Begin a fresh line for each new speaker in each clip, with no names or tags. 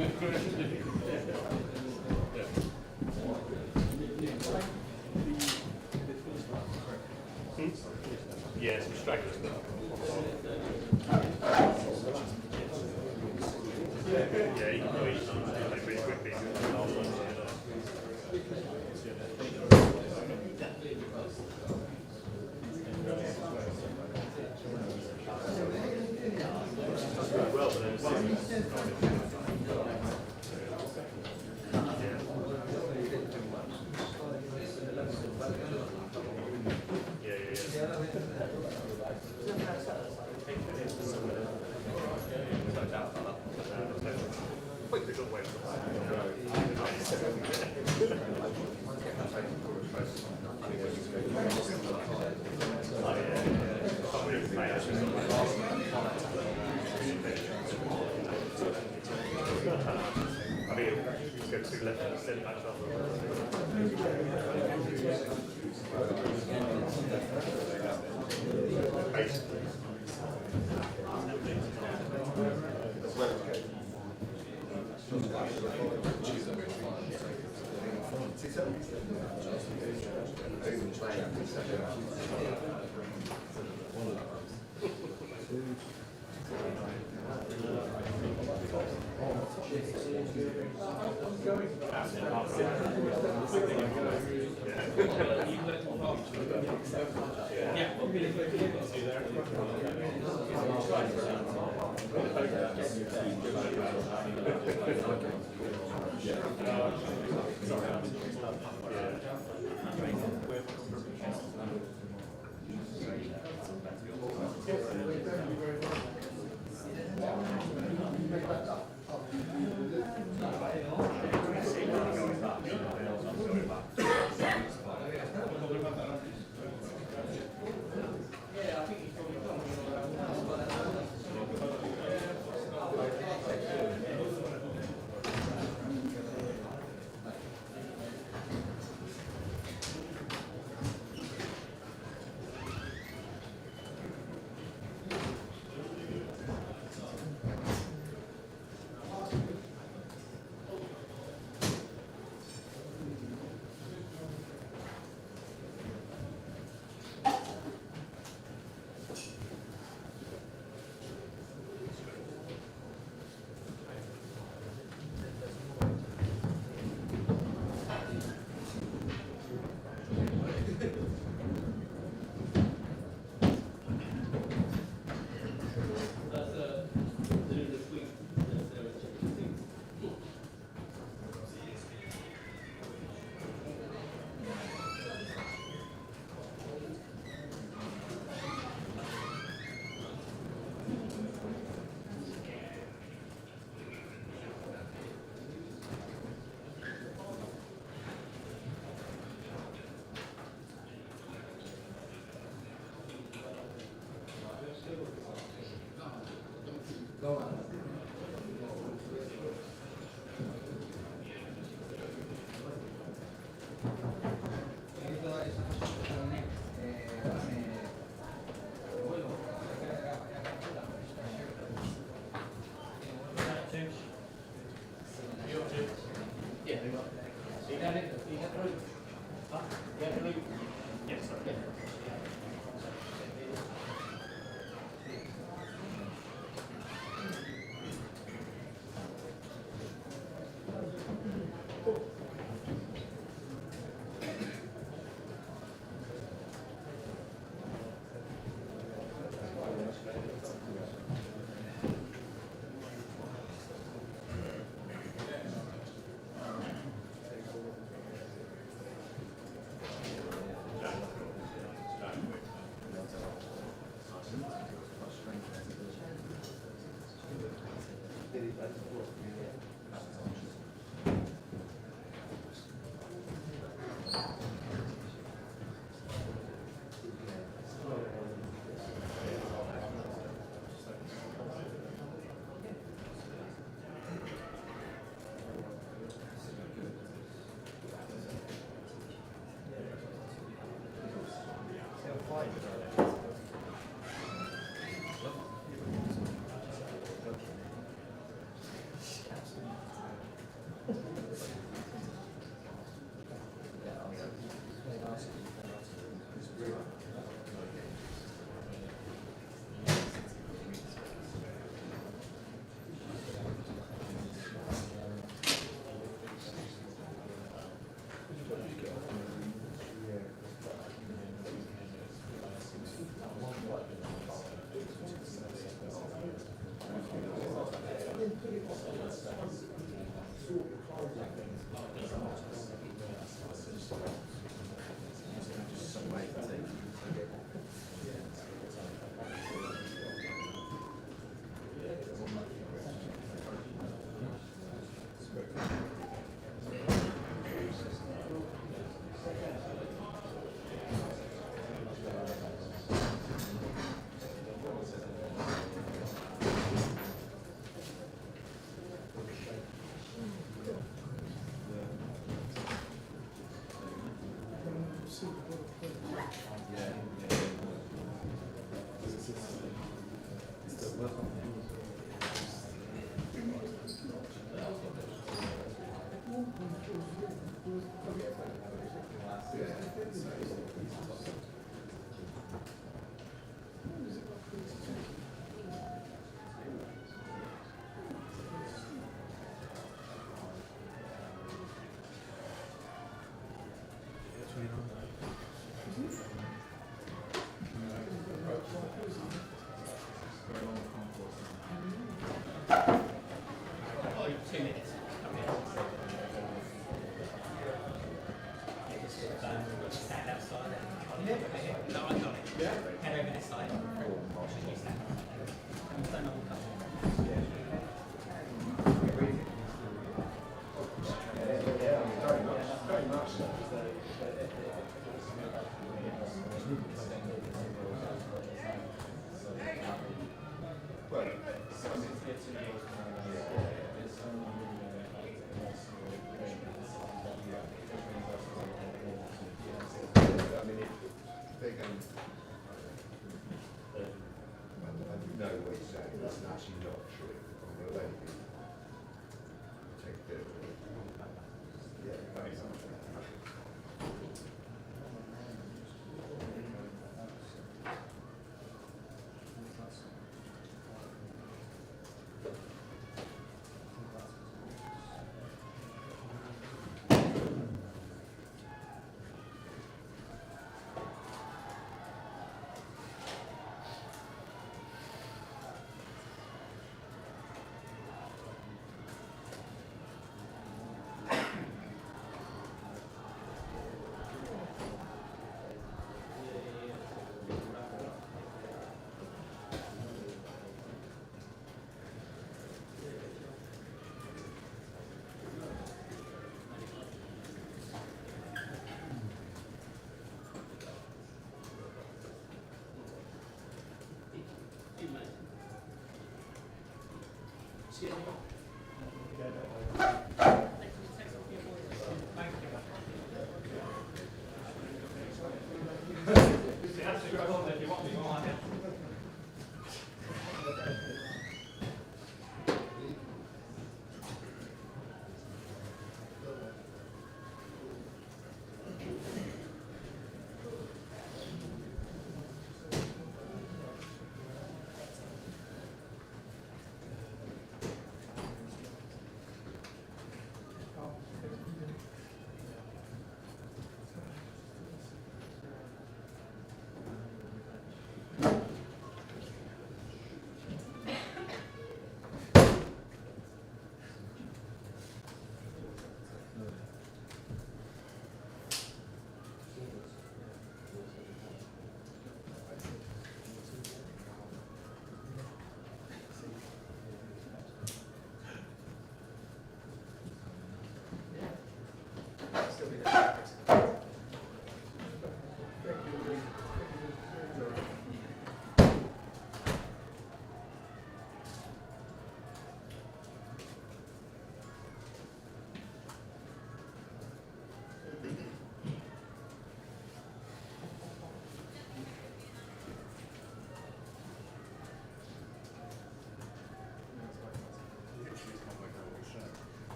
Yeah, some stragglers. Yeah, you can do it pretty quickly. Well, but I mean, go two left and send back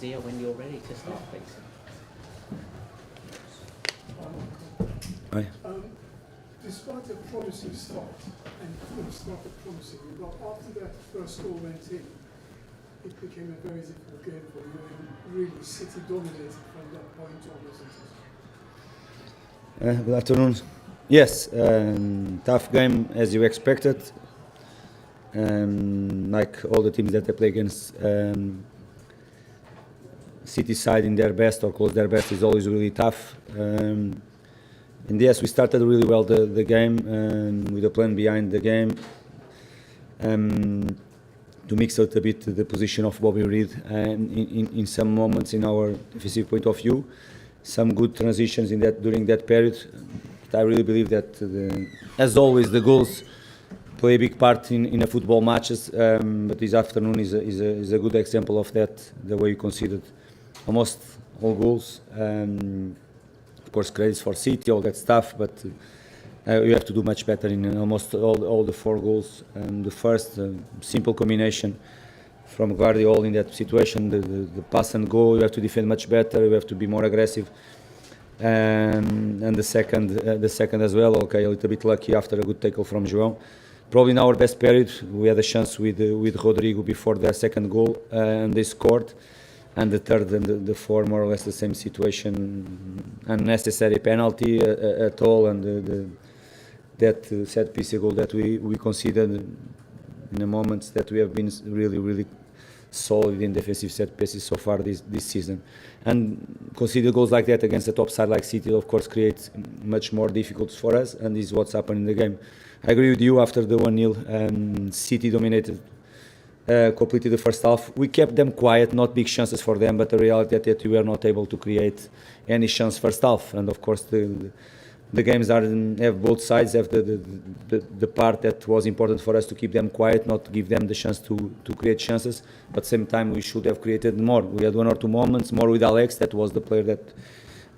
Zia, when you're ready to start, please.
Aye.
Despite a promising start, and it started promising, but after that first goal went in, it became a very difficult game for you, and really City dominated from that point on, isn't it?
Good afternoon. Yes, tough game as you expected. Like all the teams that they play against, City side in their best or close their best is always really tough. And yes, we started really well the game with a plan behind the game. To mix a little bit the position of Bobby Reed in some moments in our defensive point of view, some good transitions during that period. But I really believe that, as always, the goals play a big part in a football matches. But this afternoon is a good example of that. The way you conceded almost all goals. Of course, credits for City, all that stuff, but. You have to do much better in almost all the 4 goals. The first simple combination from Guardiola in that situation, the pass and go, you have to defend much better, you have to be more aggressive. And the second as well, okay, a little bit lucky after a good tackle from João. Probably in our best period, we had a chance with Rodrigo before their second goal, and they scored. And the third and the 4, more or less the same situation, unnecessary penalty at all, and that set piece goal that we considered in the moments that we have been really solid in defensive set pieces so far this season. And consider goals like that against a top side like City, of course, creates much more difficulties for us, and this is what's happened in the game. I agree with you. After the 1-0, City dominated completely the first half. We kept them quiet, not big chances for them, but the reality that we were not able to create any chance first half. And of course the games have both sides, have the part that was important for us to keep them quiet, not to give them the chance to create chances, but at the same time we should have created more. We had 1 or 2 moments more with Alex, that was the player that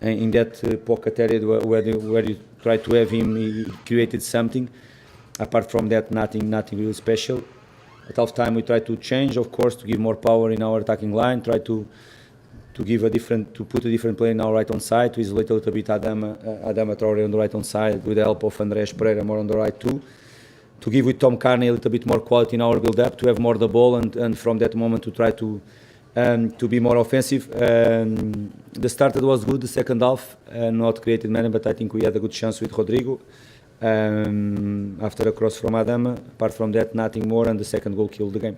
in that pocket area where you try to have him, he created something. Apart from that, nothing really special. At half time we try to change, of course, to give more power in our attacking line, try to put a different player in our right hand side, to isolate a little bit Adama Traore on the right hand side with the help of Andreas Pereira more on the right too. To give with Tom Carney a little bit more quality in our build up, to have more the ball and from that moment to try to be more offensive. The start was good, the second half not created many, but I think we had a good chance with Rodrigo. After a cross from Adama, apart from that, nothing more, and the second goal killed the game.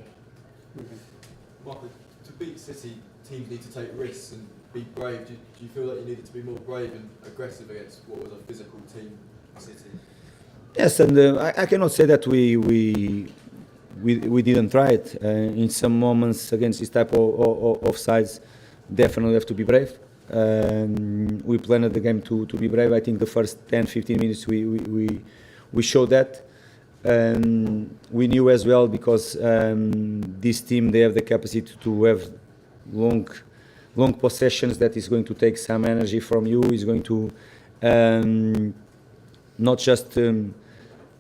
Michael, to beat City, teams need to take risks and be brave. Do you feel like you needed to be more brave and aggressive against what was a physical team, City?
Yes, and I cannot say that we didn't try it. In some moments against this type of sides, definitely have to be brave. We planned the game to be brave. I think the first 10-15 minutes we showed that. We knew as well, because this team, they have the capacity to have long possessions that is going to take some energy from you, is going to not just the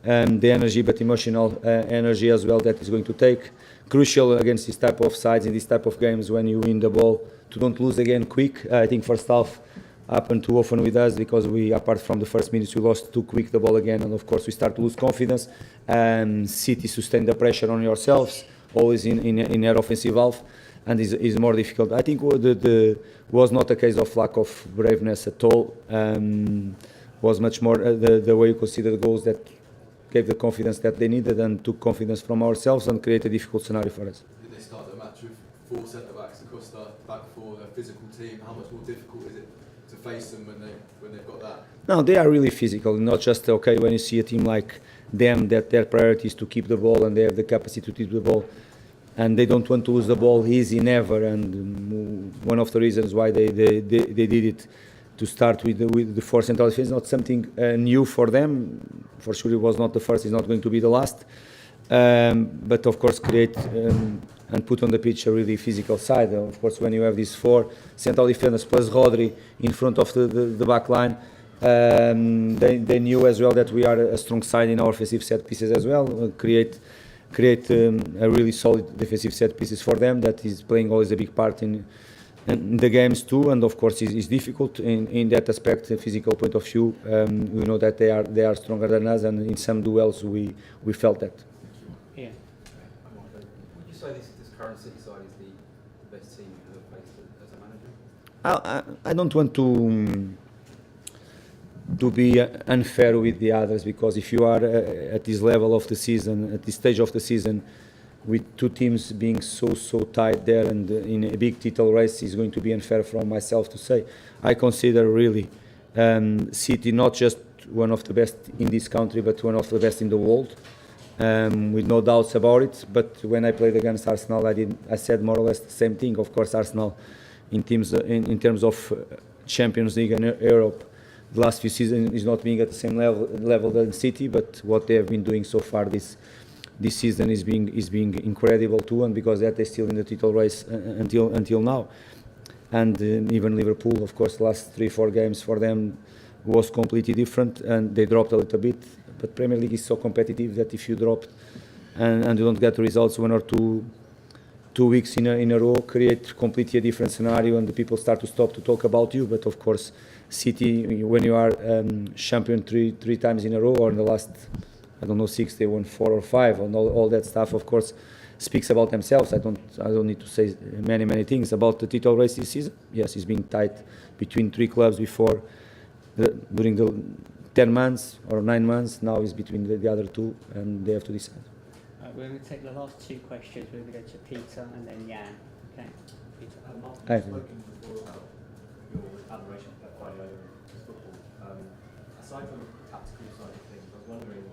energy but emotional energy as well, that is going to take. Crucial against this type of sides in this type of games, when you win the ball, to don't lose again quick. I think first half happened too often with us, because we, apart from the first minutes, we lost too quick the ball again, and of course we start to lose confidence. City sustain the pressure on yourselves, always in their offensive half, and is more difficult. I think was not a case of lack of braveness at all. Was much more the way you consider the goals that gave the confidence that they needed, and took confidence from ourselves and created a difficult scenario for us.
Did they start the match with 4 centre-backs across the back 4, a physical team? How much more difficult is it to face them when they've got that?
No, they are really physical, not just, okay, when you see a team like them, that their priority is to keep the ball, and they have the capacity to keep the ball, and they don't want to lose the ball easy, never. And one of the reasons why they did it, to start with the 4 central defense, not something new for them. For sure it was not the first, it's not going to be the last. But of course create and put on the pitch a really physical side. Of course, when you have these 4 central defenders plus Rodri in front of the back line, they knew as well that we are a strong side in our offensive set pieces as well. Create a really solid defensive set pieces for them, that is playing always a big part in the games too, and of course is difficult in that aspect, the physical point of view. We know that they are stronger than us, and in some duels we felt that.
Yeah.
Would you say this current City side is the best team you've ever faced as a manager?
I don't want to be unfair with the others, because if you are at this level of the season, at this stage of the season, with 2 teams being so tight there, and in a big title race, is going to be unfair from myself to say. I consider really City not just one of the best in this country, but one of the best in the world, with no doubts about it. But when I played against Arsenal, I said more or less the same thing. Of course, Arsenal, in terms of Champions League and Europe, the last few seasons is not being at the same level than City. But what they have been doing so far this season is being incredible too, and because that they're still in the title race until now. And even Liverpool, of course, the last 3-4 games for them was completely different, and they dropped a little bit. But Premier League is so competitive that if you drop and you don't get results 1 or 2 weeks in a row, create completely a different scenario, and the people start to stop to talk about you. But of course, City, when you are champion three times in a row, or in the last, I don't know, 6, they won 4 or 5, and all that stuff, of course, speaks about themselves. I don't need to say many things about the title race this season. Yes, it's being tight between 3 clubs before, during the 10 months or 9 months. Now it's between the other 2, and they have to decide.
We're going to take the last 2 questions. We're going to go to Peter and then Jan. Okay, Peter.
Mark,
Hi.
you've spoken before about your admiration for Pep Guardiola and his football. Aside from the tactical side of things, I was wondering,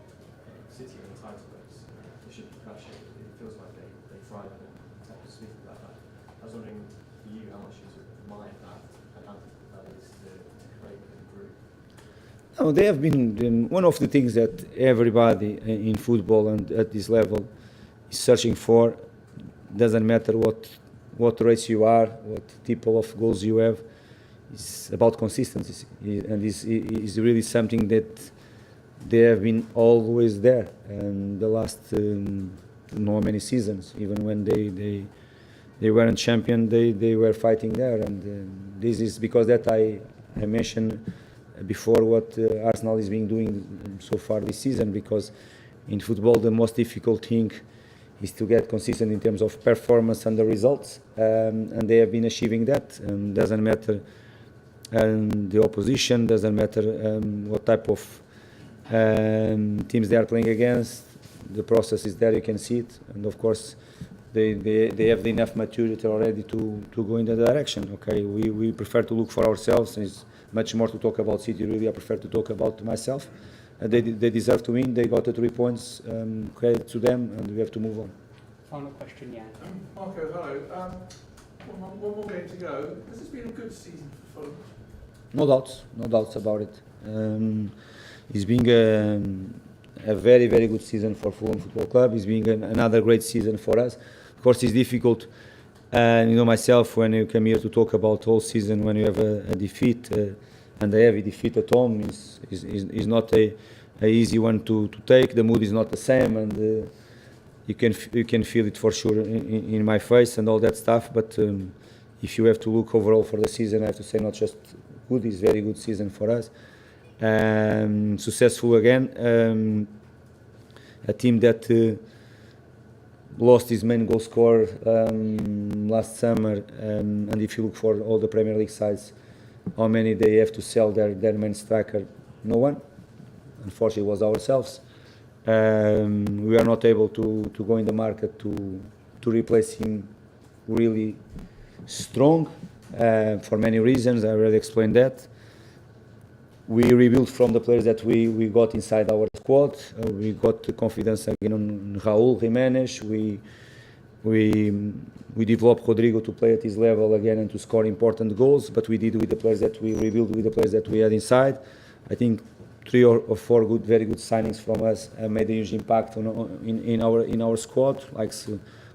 City in the title race, they should be crushing. It feels like they thrive in it. Pep was speaking about that. I was wondering for you how much you admired that and how difficult that is to create within the group.
No, they have been one of the things that everybody in football and at this level is searching for. Doesn't matter what race you are, what type of goals you have. It's about consistency, and is really something that they have been always there. And the last many seasons, even when they weren't champion, they were fighting there. And this is because that I mentioned before what Arsenal is being doing so far this season, because in football the most difficult thing is to get consistent in terms of performance and the results, and they have been achieving that. Doesn't matter the opposition, doesn't matter what type of teams they are playing against. The process is there, you can see it, and of course they have enough maturity already to go in that direction. Okay, we prefer to look for ourselves. It's much more to talk about City. Really, I prefer to talk about myself. They deserve to win. They got the 3 points. Credit to them, and we have to move on.
Final question, Jan.
Marco, hello. One more game to go. Has this been a good season for Fulham?
No doubts about it. It's been a very good season for Fulham Football Club. It's been another great season for us. Of course, it's difficult. Myself, when you come here to talk about whole season, when you have a defeat and a heavy defeat at home, is not a easy one to take. The mood is not the same, and you can feel it for sure in my face and all that stuff. But if you have to look overall for the season, I have to say not just good, it's very good season for us. Successful again. A team that lost his main goal scorer last summer, and if you look for all the Premier League sides, how many they have to sell their main striker? No one. Unfortunately, it was ourselves. We are not able to go in the market to replace him really strong for many reasons. I already explained that. We rebuilt from the players that we got inside our squad. We got the confidence again on Raúl Jiménez. We developed Rodrigo to play at his level again and to score important goals. But we did with the players that we rebuilt with the players that we had inside. I think 3 or 4 very good signings from us made a huge impact in our squad, like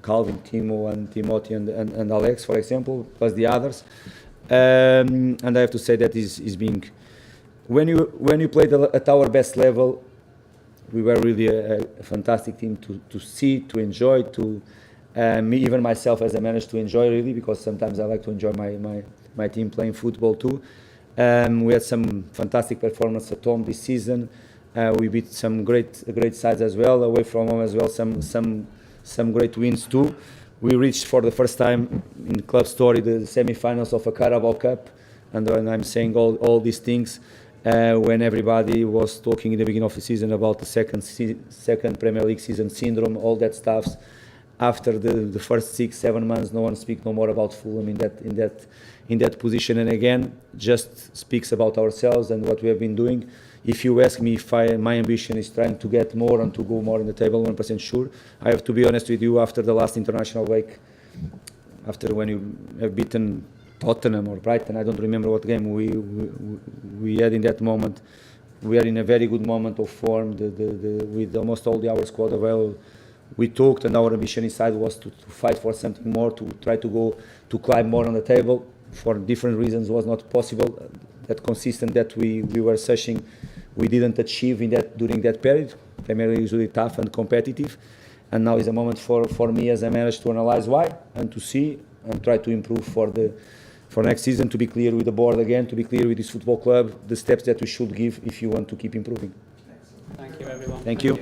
Calvin, Timo, and Timothy, and Alex, for example, plus the others. And I have to say that is being. When you played at our best level, we were really a fantastic team to see, to enjoy, me, even myself as a manager, to enjoy really, because sometimes I like to enjoy my team playing football too. We had some fantastic performance at home this season. We beat some great sides as well, away from home as well, some great wins too. We reached for the first time in club story the semi-finals of a Carabao Cup, and when I'm saying all these things, when everybody was talking in the beginning of the season about the second Premier League season syndrome, all that stuff, after the first 6-7 months, no one speaks no more about Fulham in that position. And again, just speaks about ourselves and what we have been doing. If you ask me if my ambition is trying to get more and to go more in the table, 100% sure. I have to be honest with you, after the last international break, after when you have beaten Tottenham or Brighton, I don't remember what game we had in that moment. We are in a very good moment of form with almost all our squad available. We talked, and our ambition inside was to fight for something more, to try to climb more on the table. For different reasons, was not possible. That consistent that we were searching, we didn't achieve during that period. Primarily, usually tough and competitive, and now is a moment for me as a manager to analyze why and to see and try to improve for next season, to be clear with the board again, to be clear with this football club, the steps that we should give if you want to keep improving.
Thank you, everyone.
Thank you.